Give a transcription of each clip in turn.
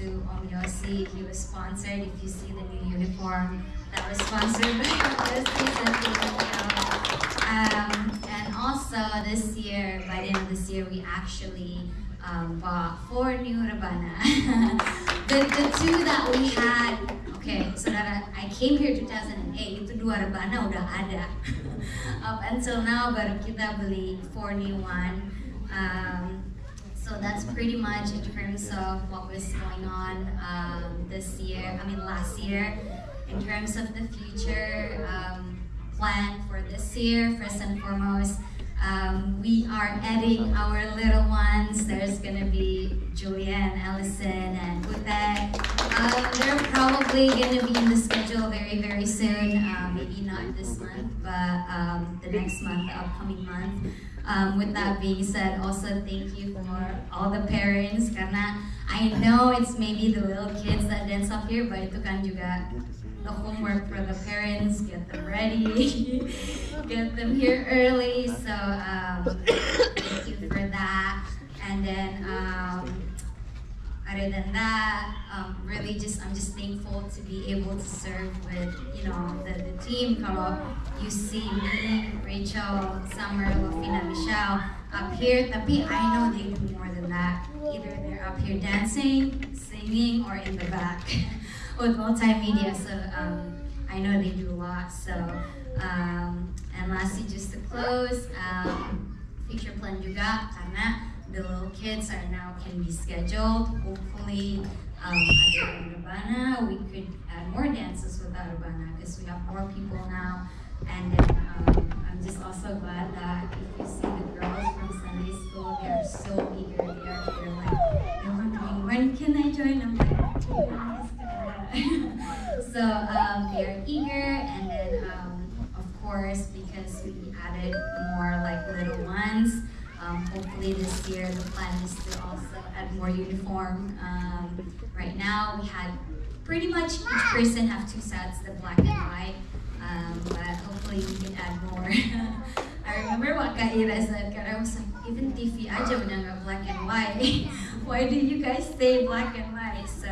to Om Yossi. He was sponsored. If you see the new uniform, that was sponsored by Om Yossi. And also this year, by the end of this year, we actually bought 4 new Rabana. the 2 that we had, okay, saudara, I came here 2008, itu 2 Rabana udah ada. Up until now, baru kita beli 4 new one. So that's pretty much in terms of what was going on last year. In terms of the future plan for this year, first and foremost, we are adding our little ones. There's gonna be Julian, Ellison, and Ute. They're probably gonna be in the schedule very, very soon. Maybe not this month, but the next month, the upcoming month. With that being said, also thank you for all the parents, karena I know it's maybe the little kids that dance up here, but itu kan juga the homework for the parents, get them ready, get them here early. So thank you for that. And then other than that, really I'm just thankful to be able to serve with the team. Kalau you see me, Rachel, Summer, Lofina, Michelle up here, tapi I know they do more than that. Either they're up here dancing, singing, or in the back with multimedia. So I know they do a lot. So and lastly, just to close, future plan juga karena the little kids can be scheduled. Hopefully, ada Rabana, we could add more dances with Rabana because we have more people now. And then I'm just also glad that if you see the girls from Sunday school, they are so eager. They're wondering, when can I join? I'm like, so they are eager, and then of course because we added more like little ones. Hopefully this year the plan is to also add more uniform. Right now we had pretty much each person have 2 sets, the black and white, but hopefully we can add more. I remember what Kak Ira said, karena I was like, even TV aja udah nggak black and white. Why do you guys stay black and white? So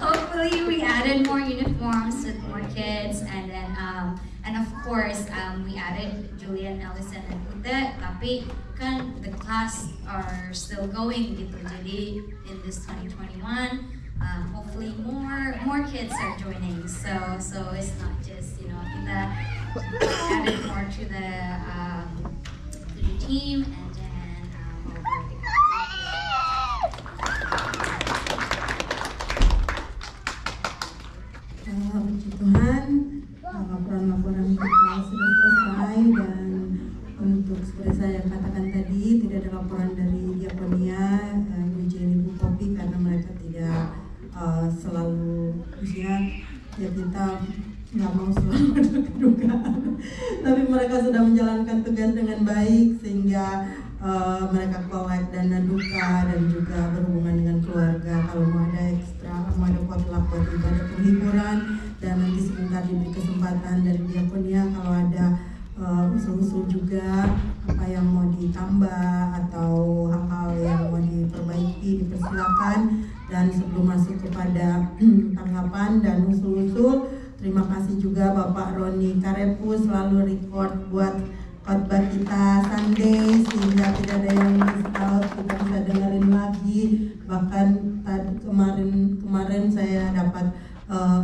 hopefully we added more uniforms with more kids, and then and of course we added Julian, Ellison, and Ute. Tapi kan the class are still going gitu. Jadi in this 2021, hopefully more kids are joining. So it's not just kita added more to the team, and then Puji Tuhan, laporan-laporan kita sudah selesai, dan untuk seperti saya katakan tadi, tidak ada laporan dari Diakonia, Ibu Jenny, Ibu Popi, karena mereka tidak selalu ya kita nggak mau selalu ada kedukaan, tapi mereka sudah menjalankan tugas dengan baik sehingga mereka collect dana duka dan juga berhubungan dengan keluarga. Kalau mau ada ekstra, mau ada potluck buat ibadah penghiburan, dan nanti sebentar diberi kesempatan dari Diakonia kalau ada usul-usul juga apa yang mau ditambah atau hal-hal yang mau diperbaiki, dipersilakan. Dan sebelum masuk kepada tanggapan dan usul-usul, terima kasih juga Bapak Roni Karepu selalu record buat khotbah kita Sunday sehingga tidak ada yang miss out, kita bisa dengerin lagi. Bahkan kemarin saya dapat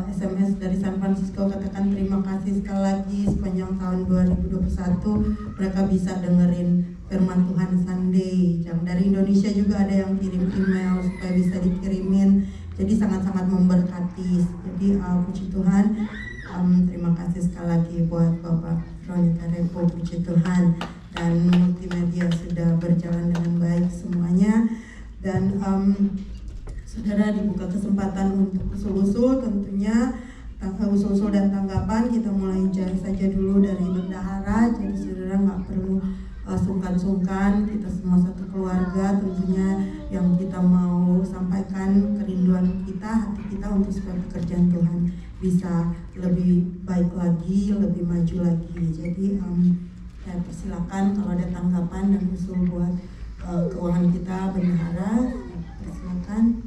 SMS dari San Francisco katakan terima kasih sekali lagi, sepanjang tahun 2021 mereka bisa dengerin firman Tuhan Sunday. Yang dari Indonesia juga ada yang kirim email supaya bisa dikirimin, jadi sangat-sangat memberkati. Jadi puji Tuhan, terima kasih sekali lagi buat Bapak Roni Karepo, puji Tuhan. Dan multimedia sudah berjalan dengan baik semuanya. Dan saudara dibuka kesempatan untuk usul-usul, tentunya usul-usul dan tanggapan kita mulai saja dulu dari bendahara. Jadi saudara nggak perlu sungkan-sungkan, kita semua satu keluarga. Tentunya yang kita mau sampaikan kerinduan kita, hati kita untuk supaya pekerjaan Tuhan bisa lebih baik lagi, lebih maju lagi. Jadi saya persilakan kalau ada tanggapan dan usul buat keuangan kita bendahara, persilakan.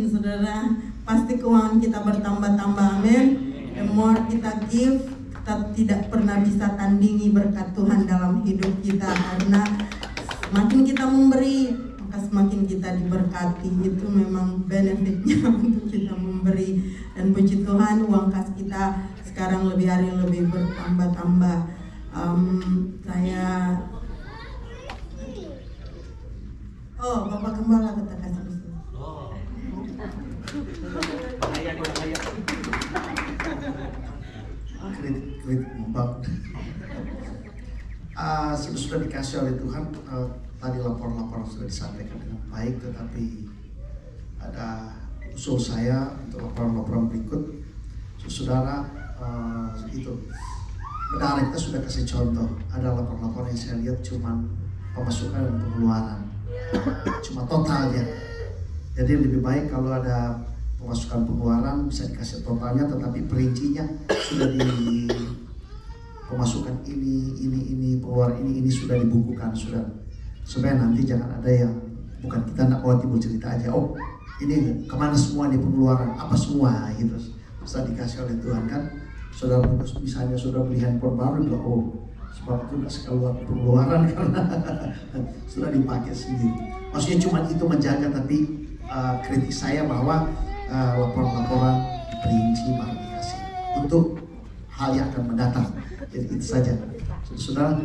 saudara, pasti keuangan kita bertambah-tambah, amin. The more kita give, kita tidak pernah bisa tandingi berkat Tuhan dalam hidup kita, karena semakin kita memberi, maka semakin kita diberkati. Itu memang benefitnya untuk kita memberi. Dan puji Tuhan, uang kas kita sekarang lebih hari lebih bertambah-tambah. Bapak Gembala kita kasih usul. Kritik membangun. Sudah dikasih oleh Tuhan. Tadi laporan-laporan sudah disampaikan dengan baik, tetapi ada usul saya untuk laporan-laporan berikut. Saudara, itu benar, kita sudah kasih contoh. Ada laporan-laporan yang saya lihat cuma pemasukan dan pengeluaran, cuma totalnya. Jadi lebih baik kalau ada pemasukan pengeluaran bisa dikasih totalnya, tetapi perincinya sudah di pemasukan ini pengeluaran ini sudah dibukukan, sudah, supaya nanti jangan ada yang bukan kita nak bawa timbul cerita aja, oh ini kemana semua nih pengeluaran, apa semua gitu, bisa dikasih oleh Tuhan kan. Saudara misalnya sudah beli handphone baru, bilang oh sebab itu nggak keluar pengeluaran karena sudah dipakai sendiri. Maksudnya cuma itu menjaga, tapi kritik saya bahwa laporan-laporan diperinci baru dikasih untuk hal yang akan mendatang. Jadi itu saja, saudara.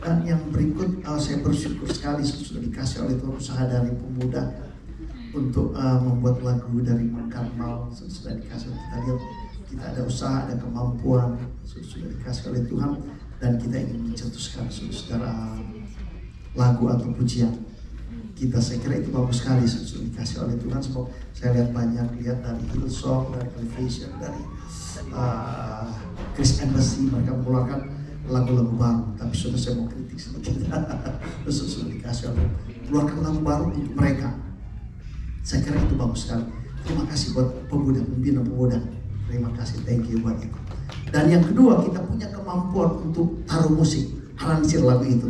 Dan yang berikut, saya bersyukur sekali sudah dikasih oleh Tuhan usaha dari pemuda untuk membuat lagu dari Karmel. Sudah dikasih, kita lihat kita ada usaha, ada kemampuan, sudah dikasih oleh Tuhan, dan kita ingin mencetuskan saudara lagu atau pujian kita. Saya kira itu bagus sekali, sudah dikasih oleh Tuhan. Sebab saya lihat banyak, lihat dari Hillsong, dari Elevation, dari Chris Embassy, mereka mengeluarkan lagu-lagu baru. Tapi sudah saya mau kritik sedikit. Sudah dikasih oleh keluarkan lagu baru untuk mereka. Saya kira itu bagus sekali. Terima kasih buat pemuda, pembina pemuda. Terima kasih, thank you buat itu. Dan yang kedua, kita punya kemampuan untuk taruh musik, aransir lagu itu.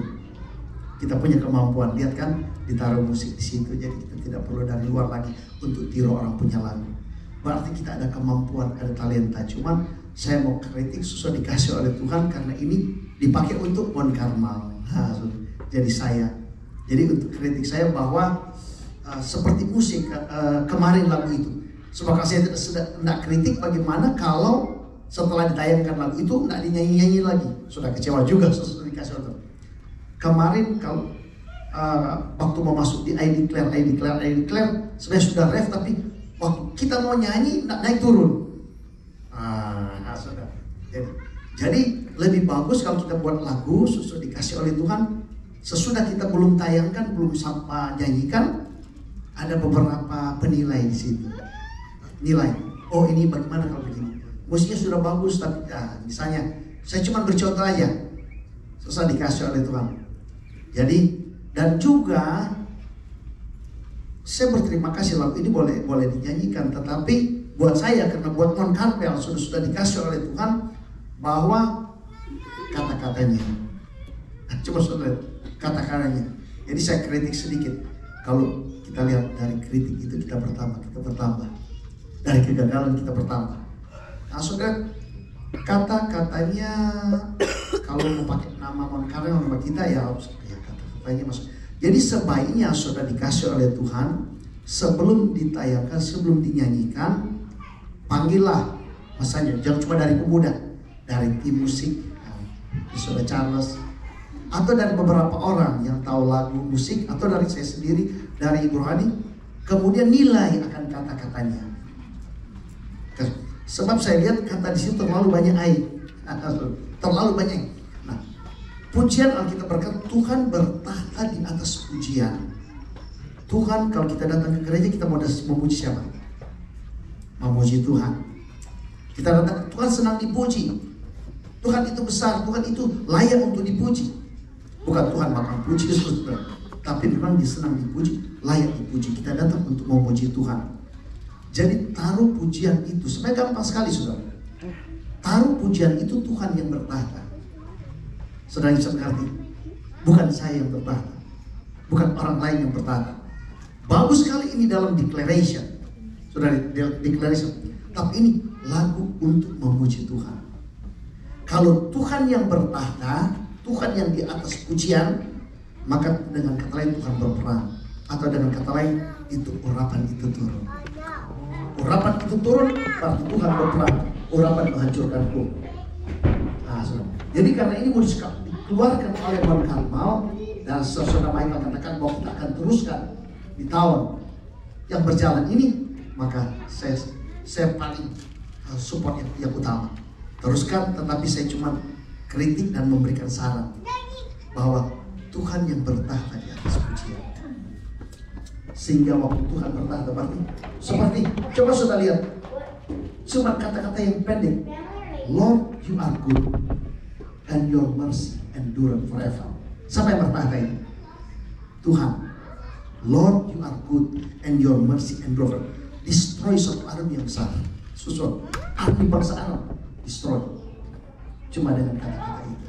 Kita punya kemampuan, lihat kan, ditaruh musik di situ. Jadi kita tidak perlu dari luar lagi untuk tiru orang punya lagu. Berarti kita ada kemampuan, ada talenta. Cuman saya mau kritik, susah dikasih oleh Tuhan karena ini dipakai untuk Mon Karmel. Jadi untuk kritik saya bahwa seperti musik kemarin lagu itu. Sebab saya tidak kritik bagaimana kalau setelah ditayangkan lagu itu tidak dinyanyi-nyanyi lagi. Sudah kecewa juga sudah dikasih oleh Tuhan. Kemarin kalau waktu mau masuk di I Declare sebenarnya sudah ref, tapi waktu kita mau nyanyi naik turun. Sudah. Jadi lebih bagus kalau kita buat lagu sudah dikasih oleh Tuhan, sesudah kita belum tayangkan, belum sampai nyanyikan, ada beberapa penilai di situ. Nilai, oh ini bagaimana kalau begini? Musiknya sudah bagus, tapi misalnya saya cuma bercontoh aja, susah dikasih oleh Tuhan. Jadi dan juga saya berterima kasih lagu ini boleh dinyanyikan, tetapi buat saya karena buat Mon Karmel sudah dikasih oleh Tuhan bahwa kata-katanya, cuma sudah kata-katanya. Jadi saya kritik sedikit. Kalau kita lihat dari kritik itu kita bertambah. Dari kegagalan kita bertambah. Nah, saudara, kata-katanya kalau mau pakai nama Mon Karmel nama kita ya kata-katanya masuk. Jadi sebaiknya sudah dikasih oleh Tuhan sebelum ditayangkan, sebelum dinyanyikan, panggillah masanya, jangan cuma dari pemuda, dari tim musik, Saudara Charles, atau dari beberapa orang yang tahu lagu musik, atau dari saya sendiri, dari Ibu Rohani, kemudian nilai akan kata-katanya. Sebab saya lihat kata di situ terlalu banyak air, terlalu banyak. Nah, pujian Alkitab berkata Tuhan bertahta di atas pujian. Tuhan kalau kita datang ke gereja kita mau memuji siapa? Memuji Tuhan. Kita datang, Tuhan senang dipuji. Tuhan itu besar, Tuhan itu layak untuk dipuji. Bukan Tuhan makan puji, tapi memang dia senang dipuji, layak dipuji. Kita datang untuk memuji Tuhan. Jadi taruh pujian itu, sebenarnya gampang sekali saudara. Taruh pujian itu Tuhan yang bertahta. Saudara bisa mengerti? Bukan saya yang bertahta, bukan orang lain yang bertahta. Bagus sekali ini dalam declaration. Sudah deklarasi. Tapi ini lagu untuk memuji Tuhan. Kalau Tuhan yang bertahta, Tuhan yang di atas pujian, maka dengan kata lain Tuhan berperang. Atau dengan kata lain, itu urapan itu turun. Urapan itu turun, berarti Tuhan berperang. Urapan menghancurkanku. Nah, saudara. Jadi karena ini mau dikeluarkan oleh Tuhan Karmal, dan saudara Michael katakan bahwa kita akan teruskan di tahun yang berjalan ini, maka saya paling support yang utama. Teruskan, tetapi saya cuma kritik dan memberikan saran bahwa Tuhan yang bertahta di atas pujian. Sehingga waktu Tuhan bertahta seperti coba sudah lihat, cuma kata-kata yang pendek. Lord, you are good and your mercy endure forever. Siapa yang bertahta ini? Tuhan. Lord, you are good and your mercy endure forever. Destroy satu army yang besar. Susun army bangsa Arab, destroy. Cuma dengan kata-kata itu.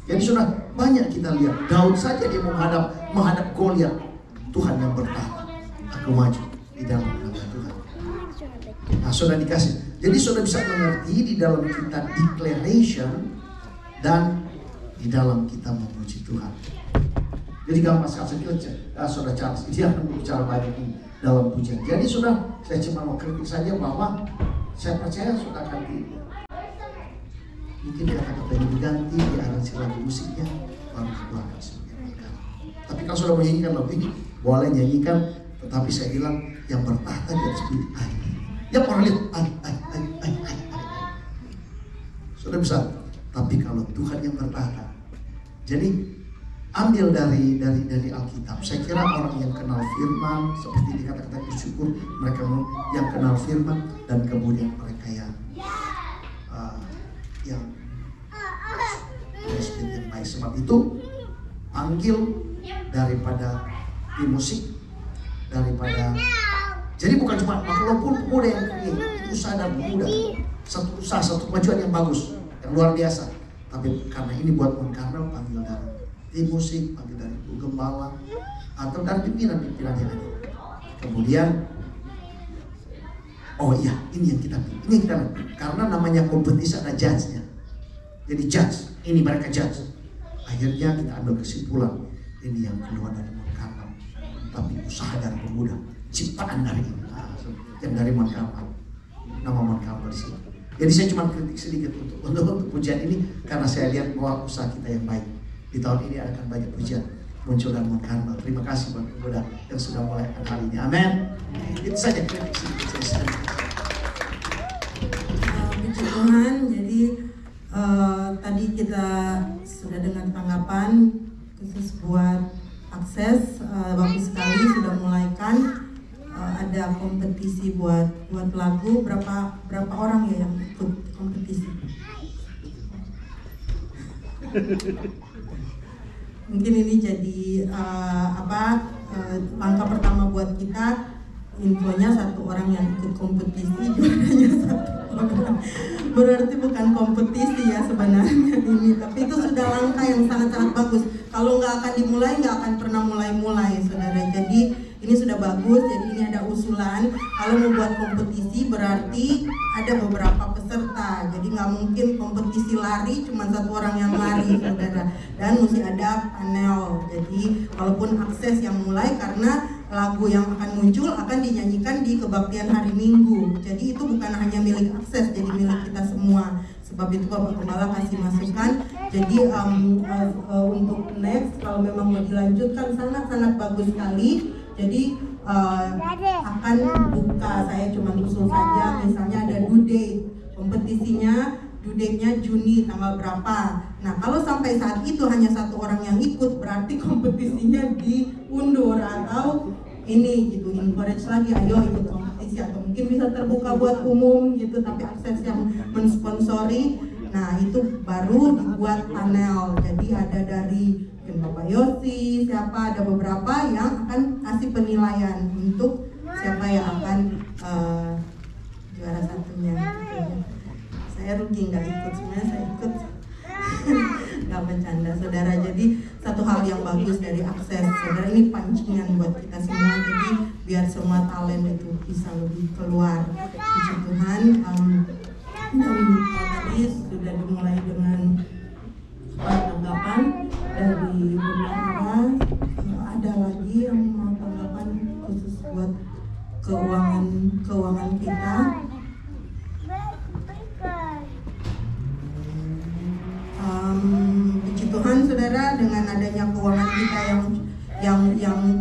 Jadi sudah banyak kita lihat. Daud saja dia menghadap Goliat. Tuhan yang bertahta. Aku maju di dalam nama Tuhan. Nah, sudah dikasih. Jadi sudah bisa mengerti di dalam kita declaration dan di dalam kita memuji Tuhan. Jadi gampang sekali saudara Charles, dia akan berbicara banyak ini dalam pujian. Jadi sudah, saya cuma mau kritik saja bahwa saya percaya sudah akan mungkin kata-kata ini diganti, diaransi lagu musiknya, baru keluarkan sebagai. Tapi kalau sudah menyanyikan lagu ini, boleh nyanyikan, tetapi saya bilang yang bertahta di atas bumi. Ya orang lihat, sudah bisa. Tapi kalau Tuhan yang bertahta, jadi ambil dari Alkitab. Saya kira orang yang kenal firman, seperti dikatakan bersyukur mereka yang kenal firman, dan kemudian mereka yang baik. Sebab itu panggil daripada di musik, daripada jadi bukan cuma walaupun pemuda yang usaha dan pemuda, satu usaha, satu kemajuan yang bagus, yang luar biasa. Tapi karena ini buat mengkarnal, panggil dari di musik, panggil dari gembala atau dari pimpinan-pimpinan yang ada. Kemudian, oh iya, ini yang kita karena namanya kompetisi ada judge-nya. Jadi judge, ini mereka judge. Akhirnya kita ambil kesimpulan, ini yang keluar dari mengkarnal, tapi usaha dari pemuda, ciptaan dari yang dari mengkarnal, nama mengkarnal di sini. Jadi saya cuma kritik sedikit untuk pujian ini karena saya lihat bahwa usaha kita yang baik. Di tahun ini akan banyak pujian muncul dan mengkarnal. Terima kasih buat pemuda yang sudah mulai hal ini. Amin. Itu saja kritik sedikit saya. Puji Tuhan. Jadi tadi kita sudah dengar tanggapan khusus buat akses. Bagus sekali sudah mulaikan. Ada kompetisi buat lagu. Berapa orang ya yang ikut kompetisi? Mungkin ini jadi langkah pertama buat kita. Infonya satu orang yang ikut kompetisi, juaranya satu orang. Berarti bukan kompetisi ya sebenarnya ini, tapi itu sudah langkah yang sangat-sangat bagus. Kalau nggak akan dimulai, nggak akan pernah mulai, saudara. Jadi ini sudah bagus. Jadi ini ada usulan. Kalau mau buat kompetisi berarti ada beberapa peserta. Jadi nggak mungkin kompetisi lari cuma satu orang yang lari, saudara. Dan mesti ada panel. Jadi walaupun akses yang mulai, karena lagu yang akan muncul akan dinyanyikan di kebaktian hari Minggu. Jadi itu bukan hanya milik akses, jadi milik kita semua. Sebab itu Bapak Gembala kasih masukan. Jadi untuk next kalau memang mau dilanjutkan sangat-sangat bagus sekali. Jadi akan buka, saya cuma usul saja, misalnya ada due date kompetisinya, due date-nya Juni tanggal berapa. Nah kalau sampai saat itu hanya satu orang yang ikut, berarti kompetisinya diundur atau ini gitu, encourage lagi, ayo ikut kompetisi, atau mungkin bisa terbuka buat umum gitu, tapi akses yang mensponsori. Nah itu baru dibuat panel. Jadi ada dari Bapak Yosi, siapa, ada beberapa yang akan kasih penilaian untuk siapa yang akan juara satunya. Saya rugi nggak ikut, sebenarnya saya ikut. Nggak bercanda, saudara. Jadi satu hal yang bagus dari akses, saudara, ini pancingan buat kita semua. Jadi biar semua talent itu bisa lebih keluar. Puji Tuhan, dan tadi sudah dimulai dengan tanggapan dari bendahara. Ada lagi yang mau tanggapan khusus buat keuangan kita? Puji Tuhan saudara, dengan adanya keuangan kita yang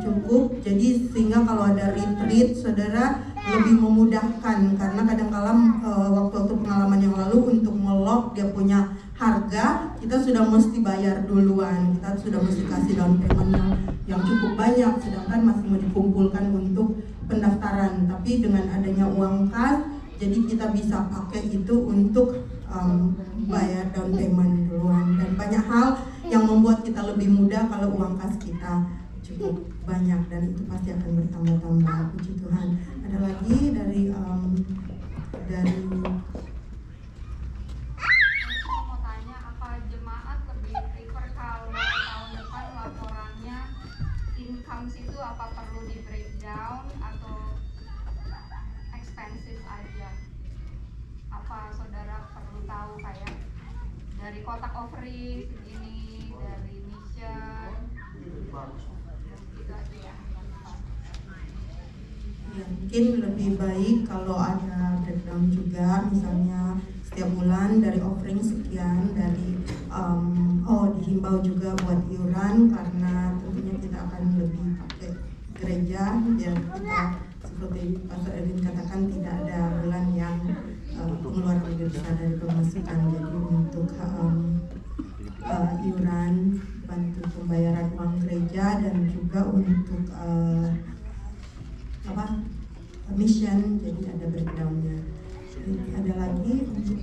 cukup, jadi sehingga kalau ada retreat saudara lebih memudahkan, karena kadang-kala waktu-waktu pengalaman yang lalu untuk nge-lock dia punya harga, kita sudah mesti bayar duluan, kita sudah mesti kasih down payment yang cukup banyak, sedangkan masih mau dikumpulkan untuk pendaftaran. Tapi dengan adanya uang kas, jadi kita bisa pakai itu untuk bayar down payment duluan, dan banyak hal yang membuat kita lebih mudah kalau uang kas kita cukup banyak, dan itu pasti akan bertambah-tambah. Puji Tuhan. Ada lagi dari mau tanya, apa jemaat lebih prefer kalau tahun depan laporannya income itu apa perlu di breakdown atau expenses aja? Apa saudara perlu tahu kayak dari kotak offering segini, dari mission, gitu aja ya? Ya, mungkin lebih baik kalau ada breakdown juga, misalnya setiap bulan dari offering sekian, dari dihimbau juga buat iuran, karena tentunya kita akan lebih pakai gereja, biar kita seperti Pastor Edwin katakan tidak ada bulan yang pengeluaran lebih besar dari pemasukan. Jadi untuk iuran, bantu pembayaran uang gereja, dan juga untuk mission, jadi ada breakdownnya. Ada lagi untuk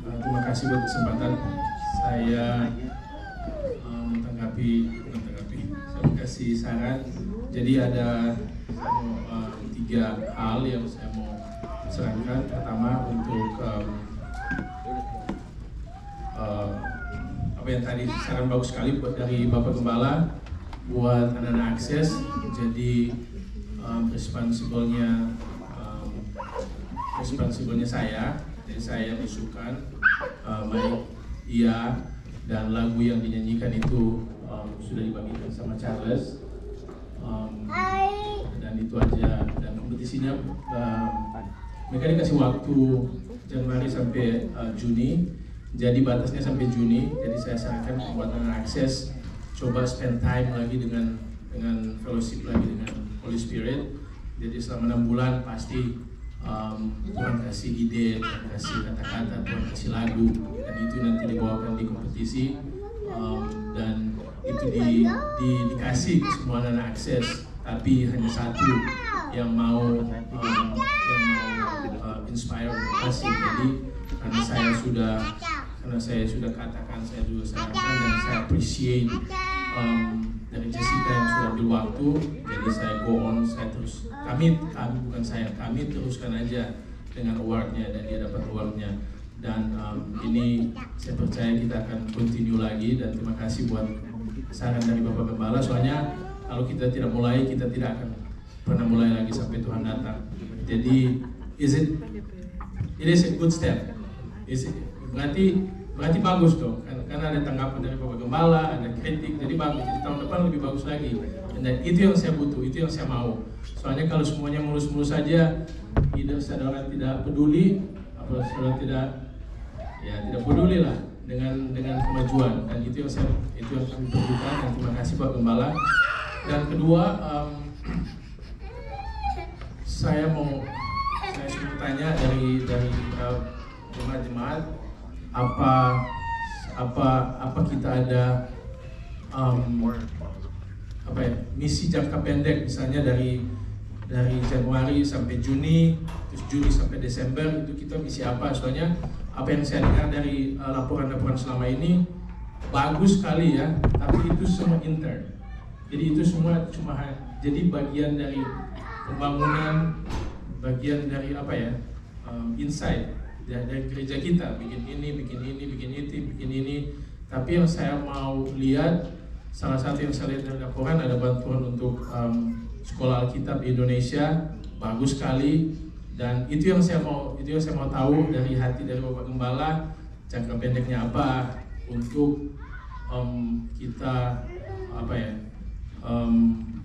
terima kasih buat kesempatan saya saya kasih saran. Jadi ada 3 hal yang saya mau sarankan. Pertama, untuk apa yang tadi saran bagus sekali buat dari Bapak Gembala buat anak-anak akses. Jadi responsible-nya saya. Jadi saya usulkan baik dia dan lagu yang dinyanyikan itu sudah dibagikan sama Charles, dan itu aja. Dan kompetisinya mereka dikasih waktu Januari sampai Juni, jadi batasnya sampai Juni. Jadi saya sarankan buat anak akses coba spend time lagi dengan fellowship lagi dengan Holy Spirit. Jadi selama 6 bulan pasti Tuhan kasih ide, Tuhan kasih kata-kata, Tuhan kasih lagu, dan itu nanti dibawakan di kompetisi, dan itu dikasih ke semua anak akses. Tapi hanya satu yang mau inspire kasih. Jadi karena saya sudah katakan, saya juga sarankan, dan saya appreciate dari Jessica yang sudah ambil waktu. Jadi saya go on, saya terus, kami teruskan aja dengan awardnya, dan dia dapat awardnya. Dan ini saya percaya kita akan continue lagi. Dan terima kasih buat saran dari Bapak Gembala. Soalnya kalau kita tidak mulai, kita tidak akan pernah mulai lagi sampai Tuhan datang. Jadi it is a good step. Berarti bagus dong, karena ada tanggapan dari Bapak Gembala, ada kritik, jadi bagus. Jadi tahun depan lebih bagus lagi. Dan itu yang saya butuh, itu yang saya mau. Soalnya kalau semuanya mulus-mulus saja, saudara tidak peduli, atau saudara tidak peduli lah dengan kemajuan. Dan itu yang kami perlukan. Dan terima kasih Pak Gembala. Dan kedua, saya mau tanya dari jemaat-jemaat, apa kita ada misi jangka pendek, misalnya dari Januari sampai Juni, terus Juli sampai Desember, itu kita misi apa? Soalnya apa yang saya dengar dari laporan-laporan selama ini bagus sekali ya, tapi itu semua intern. Jadi itu semua cuma jadi bagian dari pembangunan, bagian dari inside. dari gereja kita, bikin ini, bikin ini. Tapi yang saya mau lihat, salah satu yang saya lihat dari laporan ada bantuan untuk sekolah Alkitab di Indonesia, bagus sekali. Dan itu yang saya mau tahu dari hati dari Bapak Gembala, jangka pendeknya apa untuk kita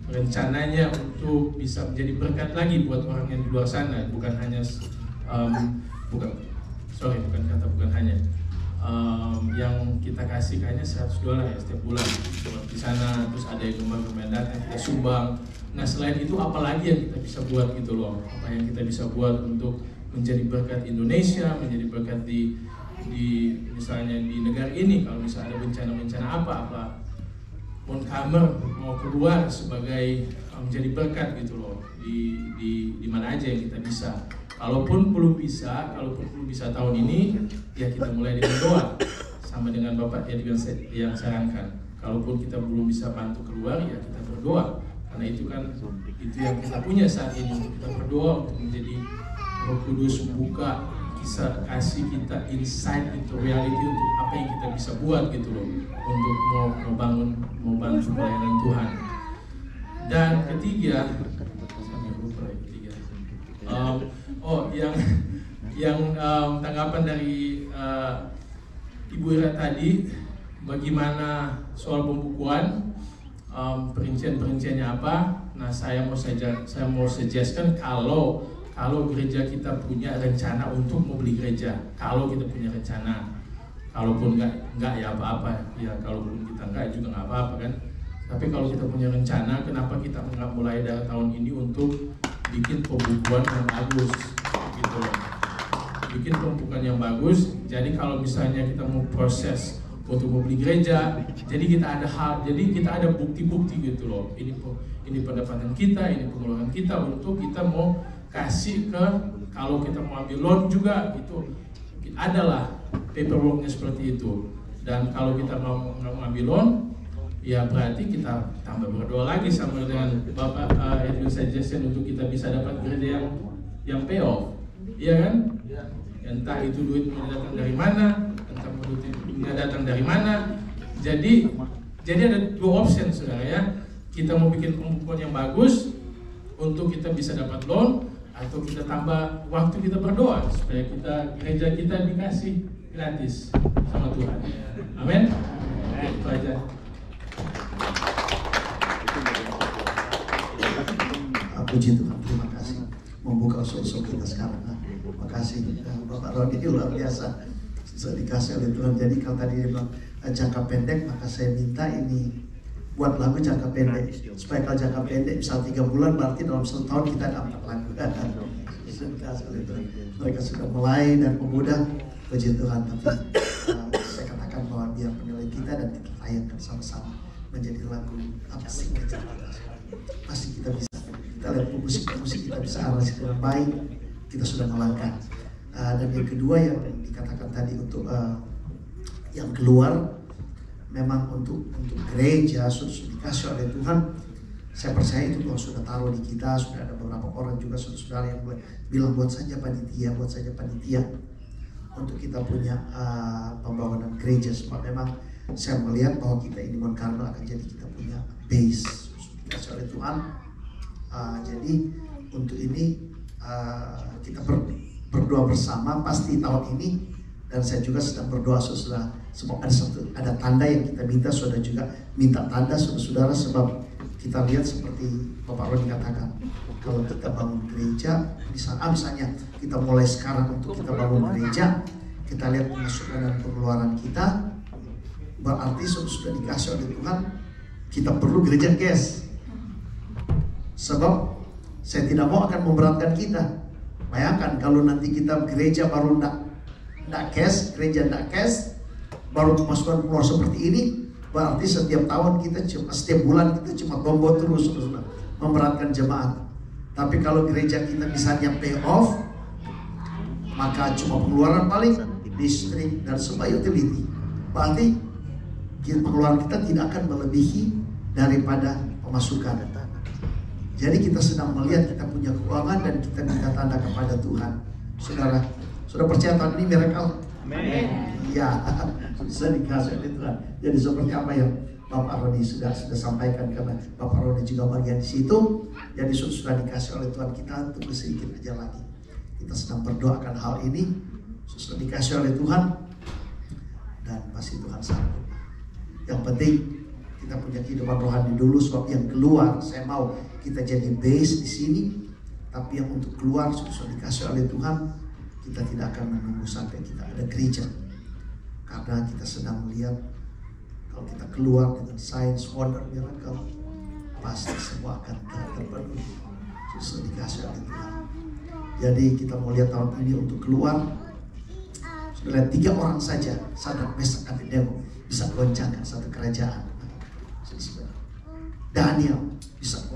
rencananya untuk bisa menjadi berkat lagi buat orang yang di luar sana, bukan hanya bukan hanya yang kita kasih kayaknya $100 ya setiap bulan buat di sana, terus ada yang gemar-gemar datang kita sumbang. Nah selain itu apalagi yang kita bisa buat gitu loh, apa yang kita bisa buat untuk menjadi berkat Indonesia, menjadi berkat di misalnya di negara ini, kalau misalnya ada bencana apa Montgomery mau keluar sebagai menjadi berkat gitu loh di mana aja yang kita bisa. Kalaupun belum bisa tahun ini, ya kita mulai dengan doa sama dengan Bapak yang sarankan. Kalaupun kita belum bisa bantu keluar, ya kita berdoa. Karena itu yang kita punya saat ini. Kita berdoa untuk menjadi Roh Kudus membuka, kasih kita insight into reality untuk apa yang kita bisa buat gitu loh, untuk mau bantu pelayanan Tuhan. Dan ketiga, yang tanggapan dari Ibu Ira tadi, bagaimana soal pembukuan, perinciannya apa? Nah, saya mau suggestkan kalau gereja kita punya rencana untuk membeli gereja, kalau kita punya rencana, kalaupun enggak ya apa-apa, ya kalaupun kita enggak juga nggak apa-apa kan. Tapi kalau kita punya rencana, kenapa kita nggak mulai dari tahun ini untuk bikin pembukuan yang bagus, gitu loh. Bikin pembukuan yang bagus. Jadi kalau misalnya kita mau proses untuk membeli gereja, jadi kita ada bukti-bukti gitu loh. Ini pendapatan kita, ini pengeluaran kita untuk kita mau kasih ke, kalau kita mau ambil loan juga itu adalah paperworknya seperti itu. Dan kalau kita mau ambil loan, ya berarti kita tambah berdoa lagi sama dengan Bapak Edwin suggestion untuk kita bisa dapat gereja yang pay off, iya kan? Entah itu duit mau datang dari mana, entah duitnya datang dari mana. Jadi ada dua option saudara ya. Kita mau bikin pembukuan yang bagus untuk kita bisa dapat loan, atau kita tambah waktu kita berdoa supaya gereja kita dikasih gratis sama Tuhan. Amin. Itu aja. Puji Tuhan, terima kasih membuka sosok kita sekarang. Terima kasih Bapak Rodi, luar biasa bisa dikasih oleh Tuhan. Jadi kalau tadi dia bilang jangka pendek, maka saya minta ini buat lagu jangka pendek, supaya kalau jangka pendek misal 3 bulan, berarti dalam 1 tahun kita ada 4 lagu. Mereka sudah mulai dan pemuda, puji Tuhan. Tapi saya katakan bahwa biar penilai kita dan kita tayangkan sama-sama menjadi lagu apa sih pasti kita bisa. Kita lihat musik kita bisa arrange dengan baik, kita sudah melangkah. Dan yang kedua yang dikatakan tadi untuk yang keluar, memang untuk gereja sudah dikasih oleh Tuhan. Saya percaya itu Tuhan sudah taruh di kita. Sudah ada beberapa orang juga saudara-saudara yang bilang buat saja panitia untuk kita punya pembangunan gereja. Sebab memang saya melihat bahwa kita ini Mount Carmel akan jadi kita punya base dikasih oleh Tuhan. Jadi untuk ini kita berdoa bersama pasti tahun ini, dan saya juga sedang berdoa saudara, sebab ada tanda yang kita minta, saudara juga minta tanda saudara, sebab kita lihat seperti Bapak Roni katakan, kalau kita bangun gereja, misalnya kita mulai sekarang untuk kita bangun gereja, kita lihat pemasukan dan pengeluaran kita, berarti sudah dikasih oleh Tuhan, kita perlu gereja cash. Sebab saya tidak mau akan memberatkan kita. Bayangkan kalau nanti kita gereja baru tidak cash, baru pemasukan keluar seperti ini, berarti setiap tahun setiap bulan kita cuma tombol terus memberatkan jemaat. Tapi kalau gereja kita misalnya pay off, maka cuma pengeluaran paling listrik dan semua utility. Berarti pengeluaran kita tidak akan melebihi daripada pemasukan. Jadi kita sedang melihat kita punya keuangan dan kita minta tanda kepada Tuhan. Saudara, Sudah percaya tahun ini miracle? Amin. Iya, sudah dikasih oleh Tuhan. Jadi seperti apa yang Bapak Roni sudah sampaikan, karena Bapak Roni juga bagian di situ. Jadi sudah dikasih oleh Tuhan, kita tunggu sedikit aja lagi. Kita sedang berdoakan hal ini, sudah dikasih oleh Tuhan, dan pasti Tuhan sanggup. Yang penting kita punya kehidupan rohani dulu, sebab yang keluar, saya mau kita jadi base di sini, tapi yang untuk keluar sudah dikasih oleh Tuhan, kita tidak akan menunggu sampai kita ada gereja, karena kita sedang melihat kalau kita keluar dengan signs, wonder, miracle, pasti semua akan terpenuhi. Sudah dikasih oleh Tuhan. Jadi kita mau lihat tahun ini untuk keluar. Sudah lihat 3 orang saja, Sadrak, Mesak, Abednego bisa goncangkan satu kerajaan. Daniel bisa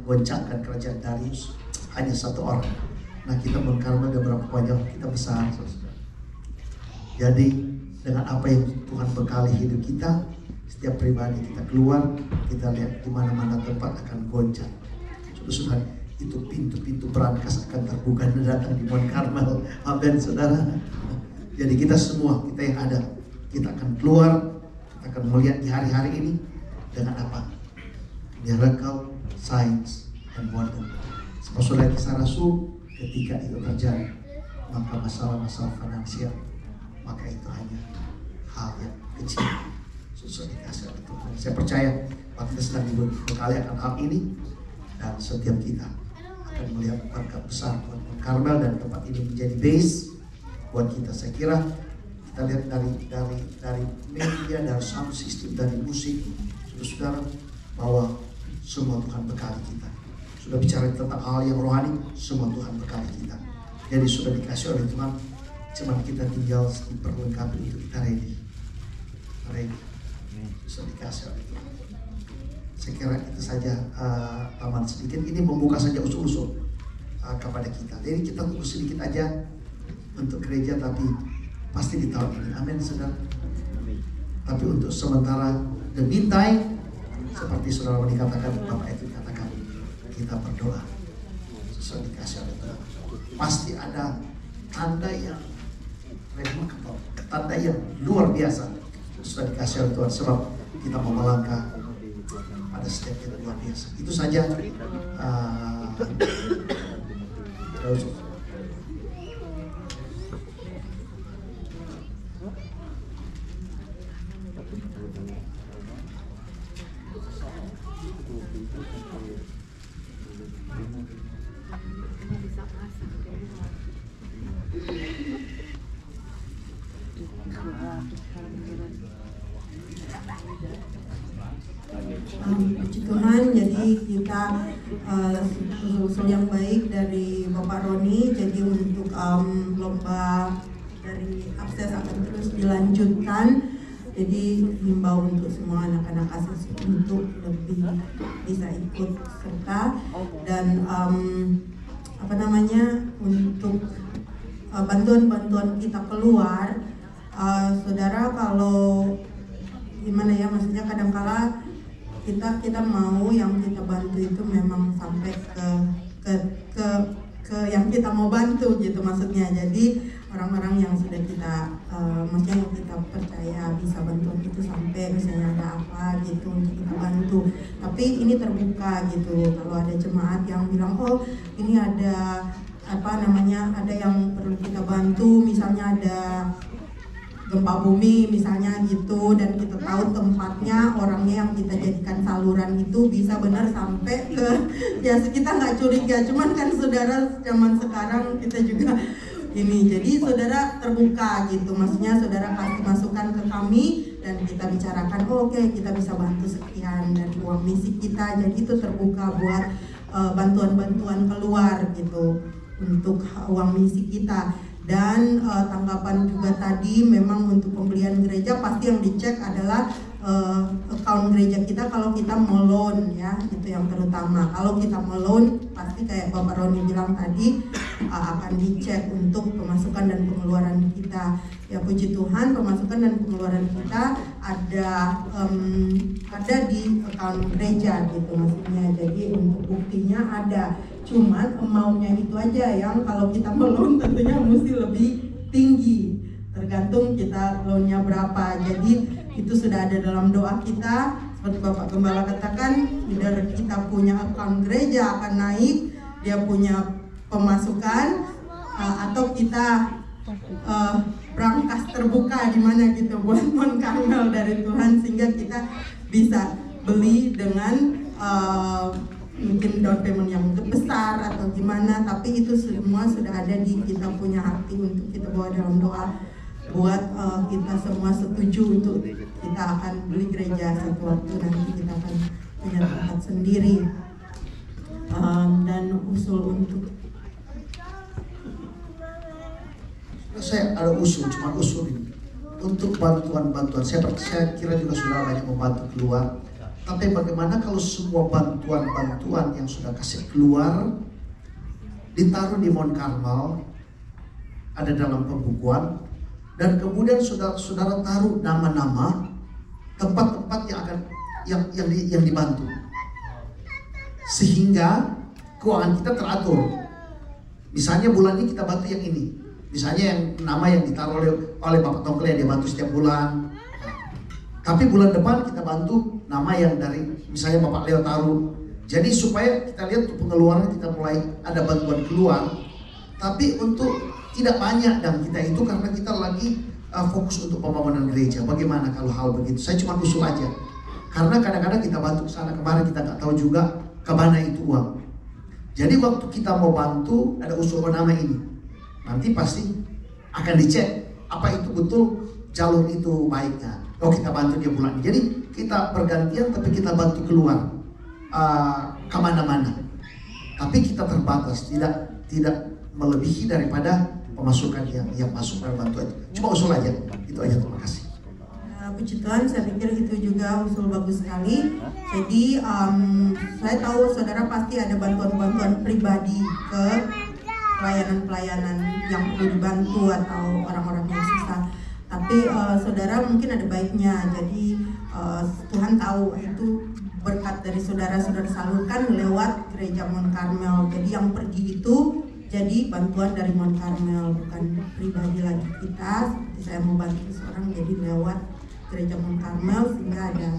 goncangkan kerajaan Darius, hanya 1 orang. Nah, kita mengkarma ada berapa banyak, kita besar. Jadi dengan apa yang Tuhan bekali hidup kita, setiap pribadi kita keluar, kita lihat di mana-mana tempat akan goncang. Sudah itu pintu-pintu berangkas akan terbuka dan datang di Mount Carmel. Amin, saudara. Jadi kita semua, kita yang ada, kita akan keluar, kita akan melihat di hari-hari ini dengan apa? Miracle, signs, and wonder. Saudara Kisah Rasul, ketika itu terjadi, maka masalah-masalah finansial, maka itu hanya hal yang kecil. Susah dikasih oleh Tuhan. Saya percaya bahwa kita sedang dibekali akan hal ini, dan setiap kita akan melihat berkat besar buat Karmel, dan tempat ini menjadi base buat kita. Saya kira kita lihat dari media, dari sound system, dari musik, saudara, bahwa semua Tuhan bekali kita. Sudah bicara tentang hal yang rohani, semua Tuhan bekali kita. Jadi sudah dikasih oleh Tuhan, cuman kita tinggal diperlengkapi untuk kita ready. Sudah dikasih oleh Tuhan. Saya kira itu saja taman sedikit. Ini membuka saja usul-usul kepada kita. Jadi kita tunggu sedikit aja untuk gereja, tapi pasti di tahun ini. Amin, saudara. Tapi untuk sementara, the meantime, seperti saudara dikatakan, Bapak itu katakan, kita berdoa. Sesuai dikasih oleh Tuhan. Pasti ada tanda yang remarkable, tanda yang luar biasa. Sudah dikasih oleh Tuhan, sebab kita mau melangkah pada setiap yang luar biasa. Itu saja. Puji Tuhan, jadi kita usul yang baik dari Bapak Roni. Jadi untuk lomba dari akses akan terus dilanjutkan. Jadi himbau untuk semua anak-anak akses untuk lebih bisa ikut serta, dan untuk bantuan-bantuan kita keluar, saudara, kalau gimana ya, maksudnya kadangkala kita mau yang kita bantu itu memang sampai ke yang kita mau bantu gitu, maksudnya. Jadi orang-orang yang sudah kita maksudnya yang kita percaya bisa bantuan itu sampai misalnya ada apa gitu untuk kita bantu. Tapi ini terbuka gitu, kalau ada jemaat yang bilang, oh ini ada ada yang perlu kita bantu, misalnya ada gempa bumi misalnya gitu, dan kita tahu tempatnya, orangnya yang kita jadikan saluran itu bisa benar sampai ke, ya kita nggak curiga. Cuman kan saudara, zaman sekarang kita juga ini, jadi saudara terbuka gitu, maksudnya saudara kasih masukan ke kami dan kita bicarakan, oh, oke, kita bisa bantu sekian dari uang misi kita. Jadi itu terbuka buat bantuan-bantuan keluar gitu untuk uang misi kita. Dan tanggapan juga tadi, memang untuk pembelian gereja pasti yang dicek adalah account gereja kita. Kalau kita mau loan ya, itu yang terutama. Kalau kita mau loan, pasti kayak Bapak Roni bilang tadi, akan dicek untuk pemasukan dan pengeluaran kita. Ya puji Tuhan, pemasukan dan pengeluaran kita ada di account gereja gitu, maksudnya. Jadi untuk buktinya ada. Cuman amount-nya itu aja yang kalau kita melon tentunya mesti lebih tinggi, tergantung kita loannya berapa. Jadi itu sudah ada dalam doa kita. Seperti Bapak Gembala katakan, leader kita punya account gereja akan naik, dia punya pemasukan, atau kita brankas terbuka di mana gitu buat Mount Carmel dari Tuhan, sehingga kita bisa beli dengan mungkin down payment yang besar atau gimana, tapi itu semua sudah ada di kita punya hati untuk kita bawa dalam doa buat kita semua setuju untuk kita akan beli gereja satu waktu nanti kita akan punya tempat sendiri, dan usul untuk saya ada usul, cuma usul ini untuk bantuan-bantuan. Saya kira juga sudah banyak membantu keluar. Tapi bagaimana kalau semua bantuan-bantuan yang sudah kasih keluar ditaruh di Mount Carmel, ada dalam pembukuan, dan kemudian saudara taruh nama-nama tempat-tempat yang dibantu, sehingga keuangan kita teratur. Misalnya bulan ini kita bantu yang ini, misalnya yang nama yang ditaruh oleh Bapak Tongkel yang dia bantu setiap bulan. Tapi bulan depan kita bantu nama yang dari misalnya Bapak Leo taruh. Jadi supaya kita lihat pengeluaran kita mulai ada bantuan keluar, tapi untuk tidak banyak dan kita itu karena kita lagi fokus untuk pembangunan gereja. Bagaimana kalau hal begitu? Saya cuma usul aja. Karena kadang-kadang kita bantu sana kemarin kita nggak tahu juga kemana itu uang. Jadi waktu kita mau bantu ada usul nama ini, nanti pasti akan dicek apa itu betul jalur itu baiknya. Oh kita bantu dia bulan ini. Jadi kita pergantian tapi kita bantu keluar kemana-mana. Tapi kita terbatas, tidak melebihi daripada pemasukan yang masuk dalam bantuan itu. Cuma usul aja, itu aja. Terima kasih. Puji Tuhan, saya pikir itu juga usul bagus sekali. Jadi saya tahu saudara pasti ada bantuan-bantuan pribadi ke pelayanan-pelayanan yang perlu dibantu atau orang-orang yang susah. Tapi saudara mungkin ada baiknya. Jadi Tuhan tahu itu berkat dari saudara-saudara salurkan lewat gereja Mount Carmel. Jadi yang pergi itu jadi bantuan dari Mount Carmel, bukan pribadi lagi kita. Seperti saya mau bantu seorang jadi lewat gereja Mount Carmel, sehingga ada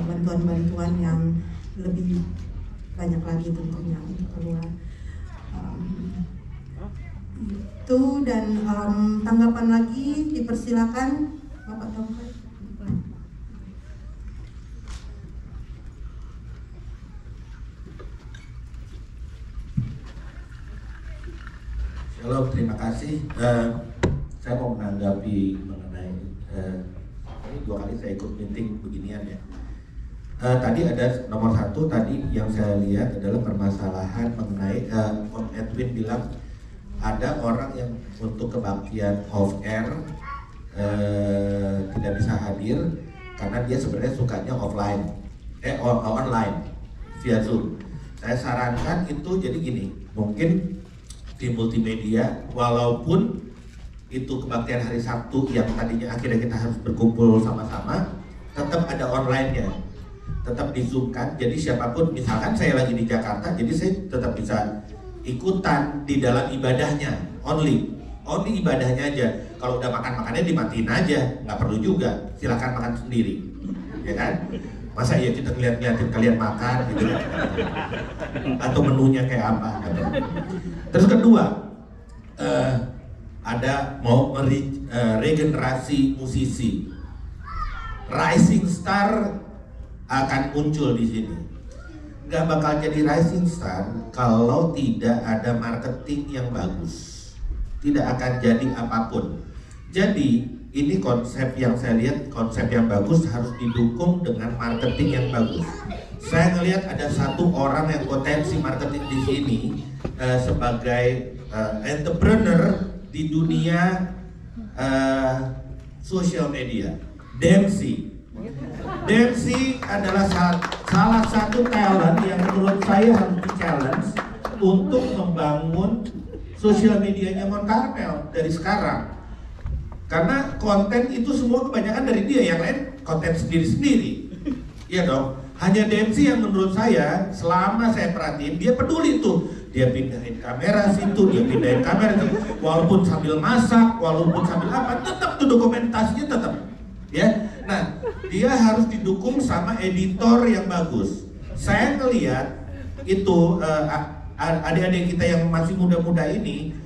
bantuan-bantuan yang lebih banyak lagi tentunya untuk keluar. Itu dan tanggapan lagi dipersilakan Bapak Tongkel. Shalom, terima kasih. Saya mau menanggapi mengenai ini 2 kali saya ikut meeting beginian ya. Tadi ada nomor 1 tadi yang saya lihat adalah permasalahan mengenai Edwin bilang ada orang yang untuk kebaktian off air tidak bisa hadir karena dia sebenarnya sukanya offline, online via Zoom. Saya sarankan itu jadi gini, mungkin di multimedia, walaupun itu kebaktian hari Sabtu yang tadinya akhirnya kita harus berkumpul sama-sama, tetap ada online-nya, tetap di-zoom-kan. Jadi siapapun, misalkan saya lagi di Jakarta, jadi saya tetap bisa ikutan di dalam ibadahnya, only ibadahnya aja. Kalau udah makan-makannya dimatiin aja, nggak perlu juga, silakan makan sendiri, ya kan? Masa ya kita ngeliat-ngeliatin kalian makan gitu, atau menunya kayak apa? Gitu. Terus kedua, ada mau regenerasi musisi, rising star akan muncul di sini. Nggak bakal jadi rising star kalau tidak ada marketing yang bagus, tidak akan jadi apapun. Jadi ini konsep yang saya lihat, konsep yang bagus harus didukung dengan marketing yang bagus. Saya ngelihat ada 1 orang yang potensi marketing di sini sebagai entrepreneur di dunia social media. Dempsey adalah salah satu talent yang menurut saya harus di-challenge untuk membangun social medianya Mount Carmel dari sekarang. Karena konten itu semua kebanyakan dari dia, yang lain konten sendiri-sendiri. Iya dong. Hanya DMC yang menurut saya selama saya perhatiin dia peduli tuh, dia pindahin kamera situ, dia pindahin kamera itu, walaupun sambil masak, walaupun sambil apa, tetap tuh dokumentasinya tetap, ya. Nah, dia harus didukung sama editor yang bagus. Saya ngelihat itu adik-adik kita yang masih muda-muda ini